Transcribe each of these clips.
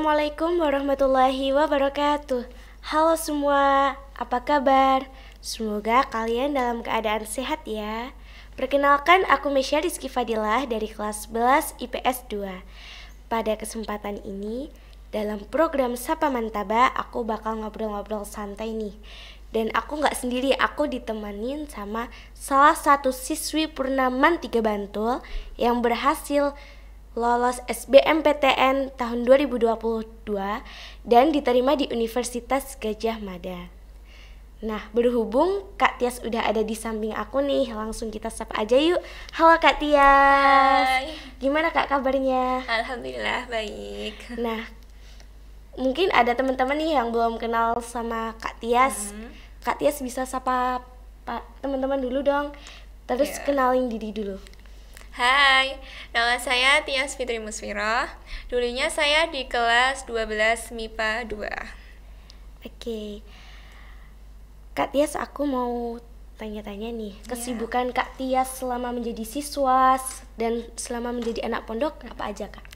Assalamualaikum warahmatullahi wabarakatuh. Halo semua, apa kabar? Semoga kalian dalam keadaan sehat ya. Perkenalkan, aku Mesya Rizky Fadilah dari kelas 11 IPS 2. Pada kesempatan ini, dalam program Sapa Mantaba, aku bakal ngobrol-ngobrol santai nih. Dan aku gak sendiri, aku ditemenin sama salah satu siswi Purnaman 3 Bantul yang berhasil lolos SBMPTN tahun 2022 dan diterima di Universitas Gadjah Mada. Nah, berhubung Kak Tias udah ada di samping aku nih, langsung kita sapa aja yuk. Halo Kak Tias. Hai. Gimana Kak kabarnya? Alhamdulillah baik. Nah, mungkin ada teman-teman nih yang belum kenal sama Kak Tias. Kak Tias bisa sapa teman-teman dulu dong. Terus kenalin diri dulu. Hai, nama saya Tias Fitri Musfiroh. Dulunya saya di kelas 12 MIPA 2. Oke. Kak Tias, aku mau tanya-tanya nih, kesibukan Kak Tias selama menjadi siswa dan selama menjadi anak pondok apa aja Kak?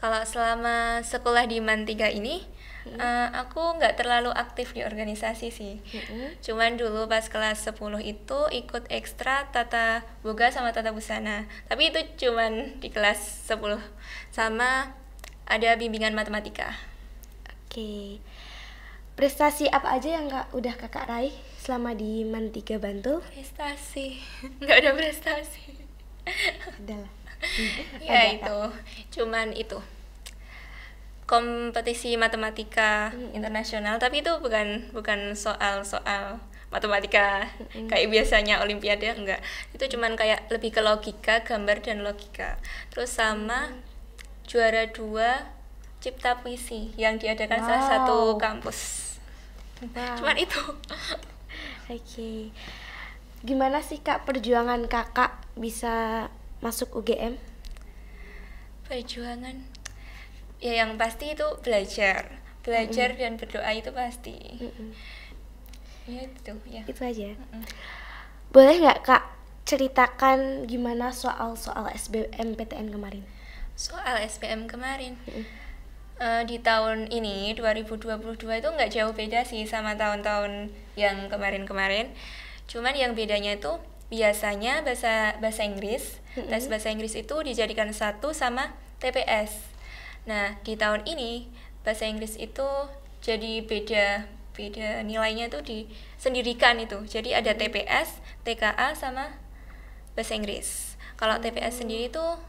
Kalau selama sekolah di MAN 3 ini, aku nggak terlalu aktif di organisasi sih. Cuman dulu pas kelas 10 itu ikut ekstra tata boga sama tata busana. Tapi itu cuman di kelas 10. Sama ada bimbingan matematika. Oke. Prestasi apa aja yang udah Kakak raih selama di MAN 3 Bantul? Prestasi. Nggak ada prestasi. Adalah. Ya itu, cuman itu kompetisi matematika internasional, tapi itu bukan soal matematika kayak biasanya olimpiade, enggak. Itu cuman kayak lebih ke logika, gambar dan logika. Terus sama juara 2 cipta puisi yang diadakan salah satu kampus. Cuman itu. Oke. Gimana sih Kak perjuangan Kakak bisa masuk UGM? Perjuangan ya yang pasti itu belajar dan berdoa, itu pasti. Ya itu ya. Itu aja. Boleh nggak Kak ceritakan gimana soal SBMPTN kemarin? Soal SBM kemarin, di tahun ini 2022 itu nggak jauh beda sih sama tahun-tahun yang kemarin-kemarin. Cuman yang bedanya itu biasanya bahasa Inggris, tes bahasa Inggris itu dijadikan satu sama TPS. Nah, di tahun ini bahasa Inggris itu jadi beda nilainya itu disendirikan itu. Jadi ada TPS, TKA sama bahasa Inggris. Kalau TPS sendiri tuh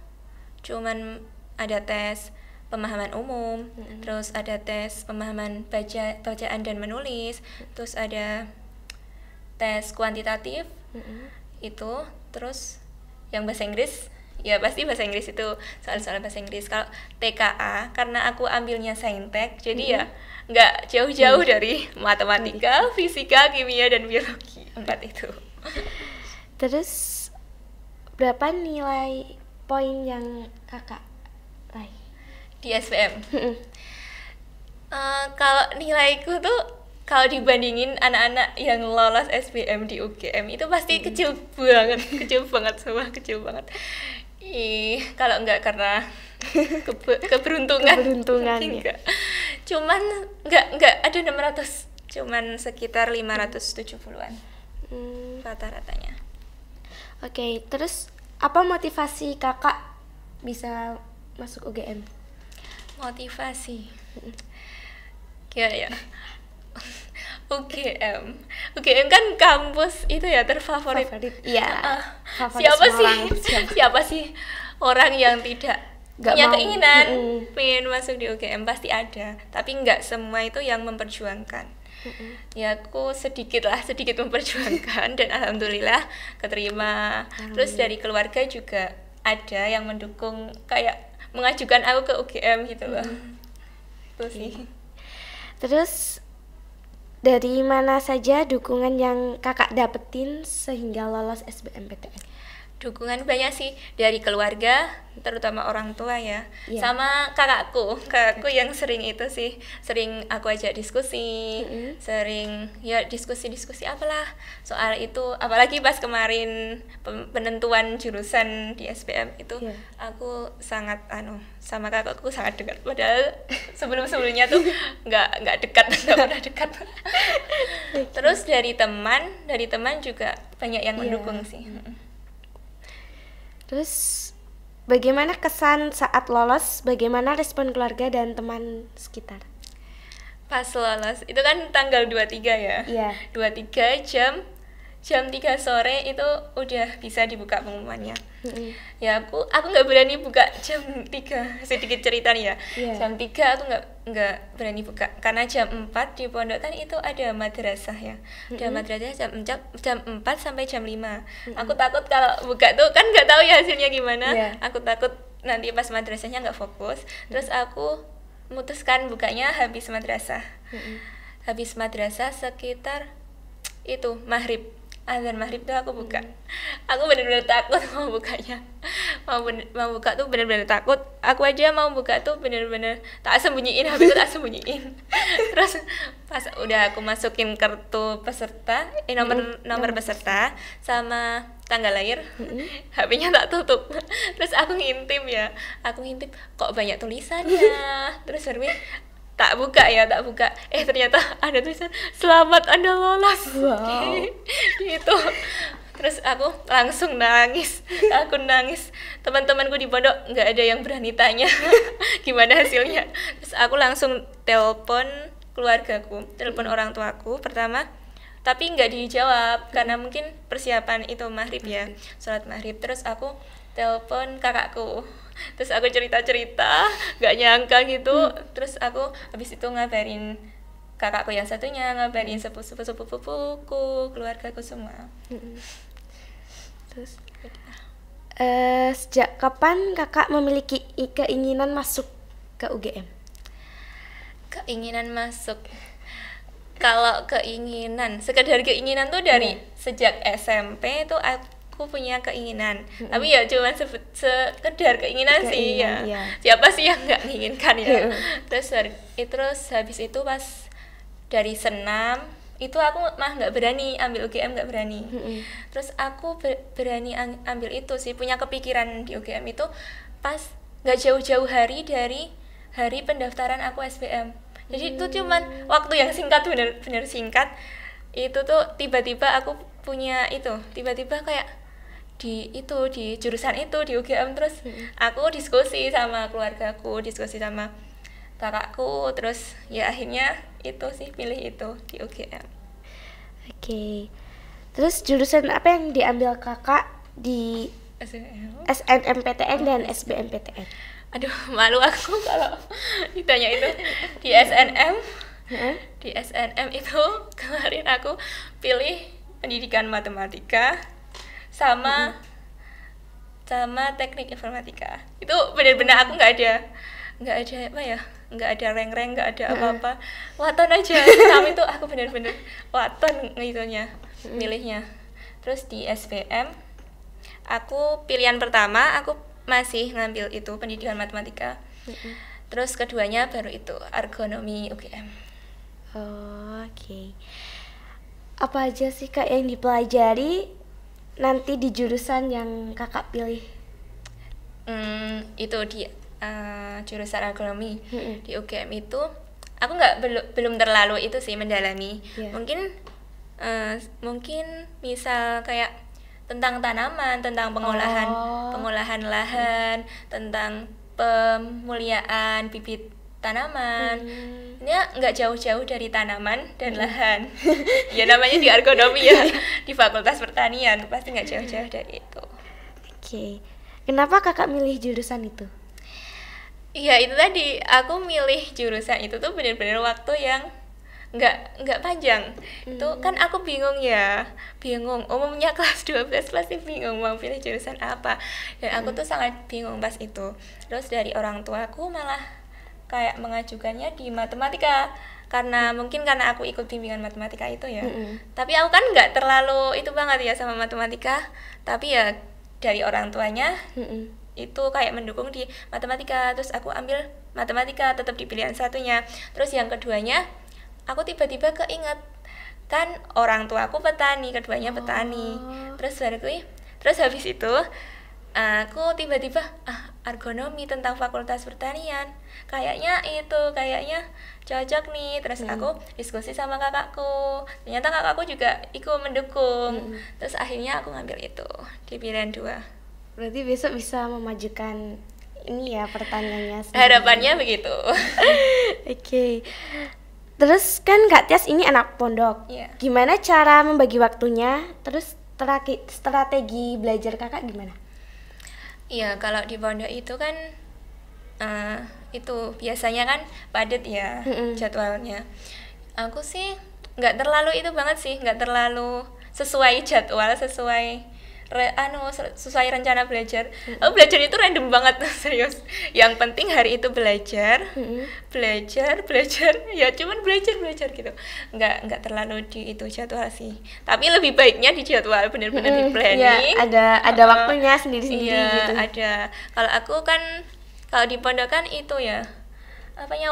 cuman ada tes pemahaman umum, terus ada tes pemahaman bacaan dan menulis, terus ada tes kuantitatif, itu, terus yang bahasa Inggris, ya pasti bahasa Inggris itu soal-soal bahasa Inggris. Kalau TKA, karena aku ambilnya saintek, jadi ya nggak jauh-jauh dari matematika, fisika, kimia, dan biologi, 4 itu. Terus berapa nilai poin yang Kakak raih di SBM? Kalau nilaiku tuh, kalau dibandingin anak-anak yang lolos SBM di UGM itu pasti kecil banget. Kalau enggak karena keberuntungan ya. Cuman enggak ada 600, cuman sekitar 570-an rata-ratanya. Oke, terus apa motivasi Kakak bisa masuk UGM? Motivasi ya UGM kan kampus itu ya terfavorit. Iya. Siapa sih orang yang tidak punya keinginan pengen masuk di UGM? Pasti ada, tapi nggak semua itu yang memperjuangkan. Ya aku sedikit memperjuangkan dan alhamdulillah keterima. Terus dari keluarga juga ada yang mendukung, kayak mengajukan aku ke UGM gitu loh. Itu sih. Terus dari mana saja dukungan yang Kakak dapetin sehingga lolos SBMPTN? Dukungan banyak sih dari keluarga, terutama orang tua ya, Iya. sama kakakku yang sering itu sih, sering aku ajak diskusi, sering ya diskusi apalah soal itu, apalagi pas kemarin penentuan jurusan di SBM itu, Iya. aku sangat sama kakakku sangat dekat, padahal sebelumnya tuh nggak dekat, nggak pernah dekat. Terus dari teman juga banyak yang mendukung sih. Terus bagaimana kesan saat lolos? Bagaimana respon keluarga dan teman sekitar? Pas lolos itu kan tanggal 23 ya. Iya. 23 jam 3 sore itu udah bisa dibuka pengumumannya. Ya aku nggak berani buka jam 3, sedikit cerita nih ya. Iya. Jam 3 aku nggak berani buka karena jam 4 di pondok kan itu ada madrasah ya. Ada madrasah jam 4 sampai jam 5. Aku takut kalau buka tuh kan nggak tahu ya hasilnya gimana. Iya. Aku takut nanti pas madrasahnya nggak fokus. Terus aku memutuskan bukanya habis madrasah. Habis madrasah sekitar itu maghrib, azan maghrib tuh aku buka. Aku benar-benar takut mau bukanya, mau buka tuh benar-benar takut. Aku aja mau buka tuh benar-benar tak sembunyiin, HP ku tak sembunyiin. Terus pas udah aku masukin kartu peserta, nomor peserta sama tanggal lahir, HP-nya tak tutup. Terus aku ngintip kok banyak tulisannya. Terus tak buka, ternyata ada tulisan selamat Anda lolos. Wow. Gitu. Terus aku langsung nangis, teman-temanku di pondok nggak ada yang berani tanya gimana hasilnya. Terus aku langsung telepon keluargaku, telepon orang tuaku pertama, tapi nggak dijawab karena mungkin persiapan itu maghrib ya, sholat maghrib. Terus aku telepon kakakku, terus aku cerita nggak nyangka gitu. Terus aku habis itu ngabarin kakakku yang satunya, ngabarin sepupu-sepupuku, keluargaku semua. Terus sejak kapan kakak memiliki keinginan masuk ke UGM? Keinginan masuk, kalau sekedar keinginan tuh dari sejak SMP tuh aku punya keinginan, tapi ya cuma sekedar keinginan sih ya. Iya. Siapa sih yang nggak menginginkan ya. Terus habis itu pas dari senam itu aku mah nggak berani ambil UGM, nggak berani. Terus aku berani ambil itu sih, punya kepikiran di UGM itu pas nggak jauh-jauh hari dari hari pendaftaran aku SBM. Jadi itu cuman waktu yang singkat, bener-bener singkat. Itu tuh tiba-tiba aku punya itu, tiba-tiba kayak di jurusan itu di UGM. Terus aku diskusi sama keluargaku, diskusi sama kakakku, terus ya akhirnya itu sih pilih itu di UGM. Oke. Terus jurusan apa yang diambil kakak di SNMPTN dan SBMPTN? Aduh, malu aku kalau ditanya itu. Di SNM di SNM itu kemarin aku pilih pendidikan matematika sama teknik informatika. Itu benar-benar aku nggak ada apa ya, nggak ada rank, nggak ada apa-apa, waton aja. Tapi itu aku benar-benar waton ngitunya, milihnya. Terus di SBM aku pilihan pertama aku masih ngambil itu pendidikan matematika. Terus keduanya baru itu ergonomi UGM. Oke. Apa aja sih kak yang dipelajari nanti di jurusan yang kakak pilih? Itu di jurusan ergonomi di UGM itu aku belum terlalu itu sih mendalami. Mungkin misal kayak tentang tanaman, tentang pengolahan lahan, tentang pemuliaan bibit tanaman. Ini nggak jauh-jauh dari tanaman dan lahan. Ya namanya di ergonomi ya, di Fakultas Pertanian, pasti nggak jauh-jauh dari itu. Oke. Kenapa kakak milih jurusan itu? Iya itu tadi, aku milih jurusan itu tuh benar-benar waktu yang nggak panjang. Itu kan aku bingung, umumnya kelas 12 pasti bingung mau pilih jurusan apa, dan aku tuh sangat bingung pas itu. Terus dari orang tuaku malah kayak mengajukannya di matematika, karena aku ikut bimbingan matematika itu ya. Tapi aku kan nggak terlalu itu banget ya sama matematika, tapi ya dari orang tuanya itu kayak mendukung di matematika, terus aku ambil matematika tetap di pilihan satunya. Terus yang keduanya aku tiba-tiba keinget kan orang tua aku petani, keduanya petani. Terus habis itu aku tiba-tiba ergonomi tentang fakultas pertanian kayaknya cocok nih. Terus aku diskusi sama kakakku, ternyata kakakku juga ikut mendukung. Terus akhirnya aku ngambil itu di pilihan 2. Berarti besok bisa memajukan ini ya pertanyaannya sendiri. Harapannya begitu. Oke. Terus kan Kak Tias ini anak pondok. Gimana cara membagi waktunya? Terus strategi belajar kakak gimana? Iya, kalau di pondok itu kan itu biasanya kan padat ya jadwalnya. Aku sih nggak terlalu itu banget sih, nggak terlalu sesuai jadwal, sesuai rencana belajar. Belajar itu random banget, serius. Yang penting hari itu belajar, ya cuman belajar gitu. Nggak terlalu di itu jadwal sih. Tapi lebih baiknya di jadwal, bener-bener di planning. Ya, ada waktunya sendiri-sendiri gitu. Ada. Kalau aku kan kalau di pondok kan itu ya,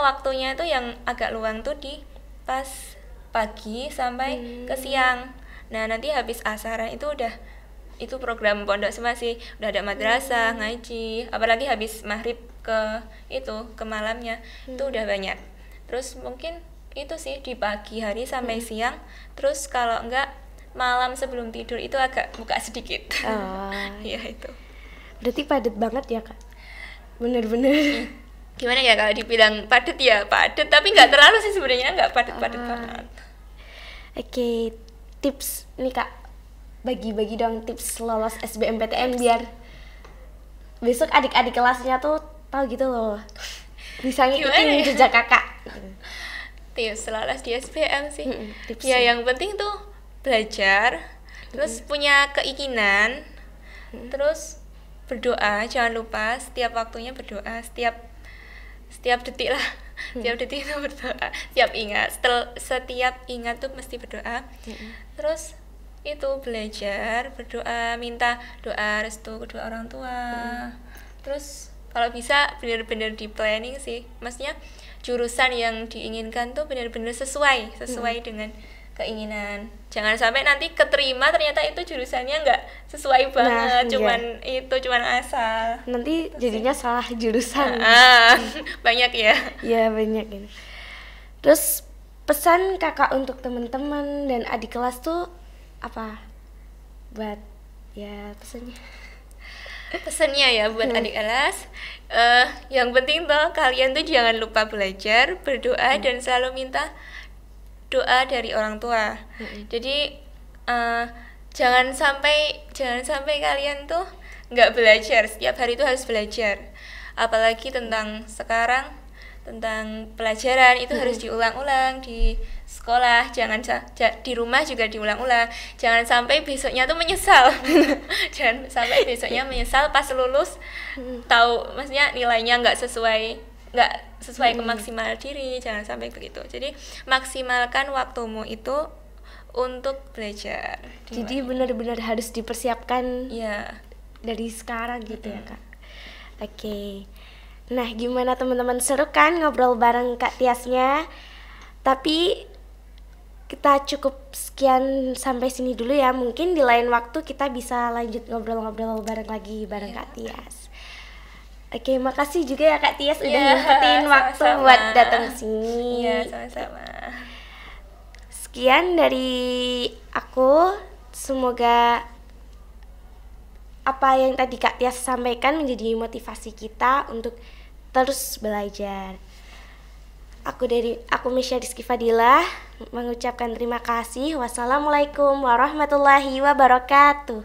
waktunya itu yang agak luang tuh di pas pagi sampai ke siang. Nah, nanti habis asaran itu program pondok semua sih, udah ada madrasah, ngaji, apalagi habis maghrib ke malamnya itu udah banyak. Terus mungkin itu sih di pagi hari sampai siang. Terus kalau enggak malam sebelum tidur itu agak buka sedikit. Ya itu. Berarti padat banget ya Kak? Bener-bener. Gimana ya kalau dibilang padat ya padat, tapi nggak terlalu sih sebenarnya, nggak padat-padat banget. Oke, tips nih Kak, bagi-bagi dong tips lolos SBMPTN biar besok adik-adik kelasnya tuh tahu gitu loh, bisa ngikutin jejak kakak. Tips lolos di SBM sih, ya yang penting tuh belajar, terus punya keinginan, terus berdoa, jangan lupa setiap waktunya berdoa, setiap detik lah. Setiap detik itu berdoa, setiap ingat tuh mesti berdoa. Terus itu belajar, berdoa, minta doa restu kedua orang tua. Terus kalau bisa benar-benar di planning sih, maksudnya jurusan yang diinginkan tuh benar-benar sesuai dengan keinginan. Jangan sampai nanti keterima ternyata itu jurusannya nggak sesuai banget, cuman asal. Nanti jadinya salah jurusan. Banyak ya. Iya, banyak ini. Terus pesan kakak untuk teman-teman dan adik kelas tuh apa? Buat ya pesannya ya buat adik kelas, yang penting tuh kalian tuh jangan lupa belajar, berdoa dan selalu minta doa dari orang tua. Jadi jangan sampai kalian tuh nggak belajar, setiap hari itu harus belajar. Apalagi tentang pelajaran itu harus diulang-ulang di sekolah, di rumah juga diulang-ulang. Jangan sampai besoknya tuh menyesal. Jangan sampai besoknya menyesal pas lulus tahu maksudnya nilainya nggak sesuai ke maksimal diri. Jangan sampai begitu. Jadi maksimalkan waktumu itu untuk belajar. Jadi benar-benar harus dipersiapkan dari sekarang gitu ya Kak. Oke. Nah, gimana teman-teman, seru kan ngobrol bareng Kak Tiasnya? Tapi kita cukup sekian sampai sini dulu ya. Mungkin di lain waktu kita bisa lanjut ngobrol-ngobrol bareng lagi bareng Kak Tias. Oke, makasih juga ya Kak Tias udah nyempetin waktu buat datang sini. Iya, sama-sama. Sekian dari aku. Semoga apa yang tadi Kak Tias sampaikan menjadi motivasi kita untuk terus belajar. Aku Misha Rizky Fadilah mengucapkan terima kasih. Wassalamualaikum warahmatullahi wabarakatuh.